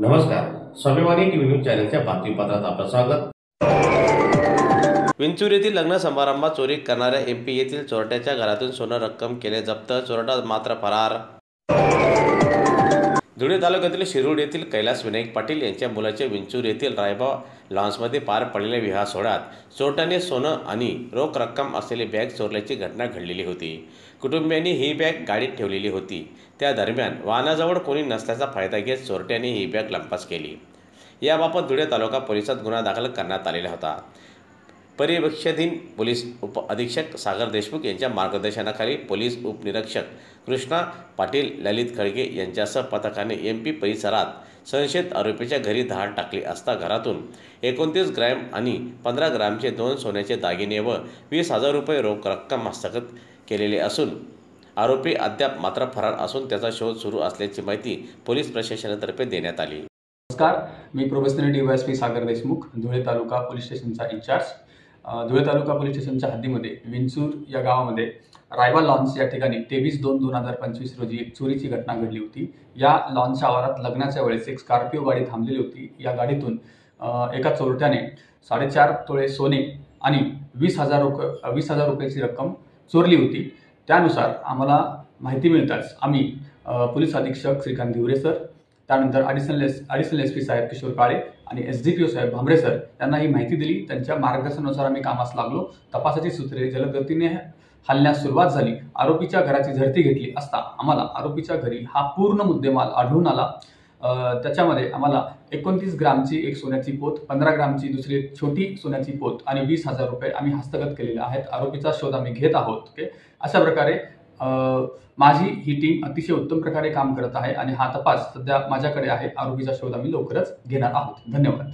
नमस्कार. स्वाभिमानी TV news चॅनलच्या बातमीपत्रात आपलं स्वागत. विंचूर येथील लग्न समारंभात चोरी करणाऱ्या एमपी येथील चोरट्याच्या घरातून सोनं रक्कम केले जप्त, चोरटा मात्र फरार. धुळे तालुक्यातील शिरूड येथील कैलास विनायक पाटील यांच्या मुलाचे विंचूर येथील रायबा लॉन्समध्ये पार पडलेल्या विवाह सोहळ्यात चोरट्याने सोनं आणि रोख रक्कम असलेली बॅग चोरल्याची घटना घडलेली होती. कुटुंबियांनी ही बॅग गाडीत ठेवलेली होती. त्या दरम्यान वाहनाजवळ कोणी नसल्याचा फायदा घेत चोरट्याने ही बॅग लंपास केली. याबाबत धुळे तालुका पोलिसात गुन्हा दाखल करण्यात आलेला होता. परिवेक्षाधीन पोलीस उप अधीक्षक सागर देशमुख यांच्या मार्गदर्शनाखाली पोलीस उपनिरीक्षक कृष्णा पाटील, ललित खळगे यांच्यासह पथकाने एमपी परिसरात संशयित आरोपीच्या घरी धाड टाकली असता घरातून 29 ग्रॅम आणि 15 ग्रॅमचे 2 सोन्याचे दागिने व 20,000 रुपये रोख रक्कम हस्तगत केलेले असून आरोपी अद्याप मात्र फरार असून त्याचा शोध सुरू असल्याची माहिती पोलीस प्रशासनातर्फे देण्यात आली. नमस्कार, मी प्रोबेशनरी डीवायएसपी सागर देशमुख, धुळे तालुका पोलीस स्टेशनचा इंचार्ज. धुळे तालुका पोलीस स्टेशनच्या हद्दीमध्ये विंचूर या गावामध्ये रायबा लॉन्स या ठिकाणी 23/2/2025 रोजी एक चोरीची घटना घडली होती. या लॉन्सच्या आवारात लग्नाच्या वेळेस एक स्कॉर्पिओ गाडी थांबलेली होती. या गाडीतून एका चोरट्याने 4.5 तोळे सोने आणि 20,000 रुपयाची रक्कम चोरली होती. त्यानुसार आम्हाला माहिती मिळताच आम्ही पोलीस अधीक्षक श्रीकांत धिवरे सर, त्यानंतर ॲडिशनल एस पी साहेब किशोर काळे आणि SDPO साहेब भांबरे सर यांना ही माहिती दिली. त्यांच्या मार्गदर्शनानुसार आम्ही कामास लागलो. तपासाची सूत्रे जलदगतीने हलण्यास सुरुवात झाली. आरोपीच्या घराची झडती घेतली असता आम्हाला आरोपीच्या घरी हा पूर्ण मुद्देमाल आढळून आला. त्याच्यामध्ये आम्हाला 29 ग्रामची एक सोन्याची पोत, 15 ग्रामची दुसरी छोटी सोन्याची पोत आणि 20,000 रुपये आम्ही हस्तगत केलेले आहेत. आरोपीचा शोध आम्ही घेत आहोत. अशा प्रकारे माझी ही टीम अतिशय उत्तम प्रकारे काम करत आहे आणि हा तपास सध्या माझ्याकडे आहे. आरोपीचा शोध आम्ही लवकरच घेणार आहोत. धन्यवाद.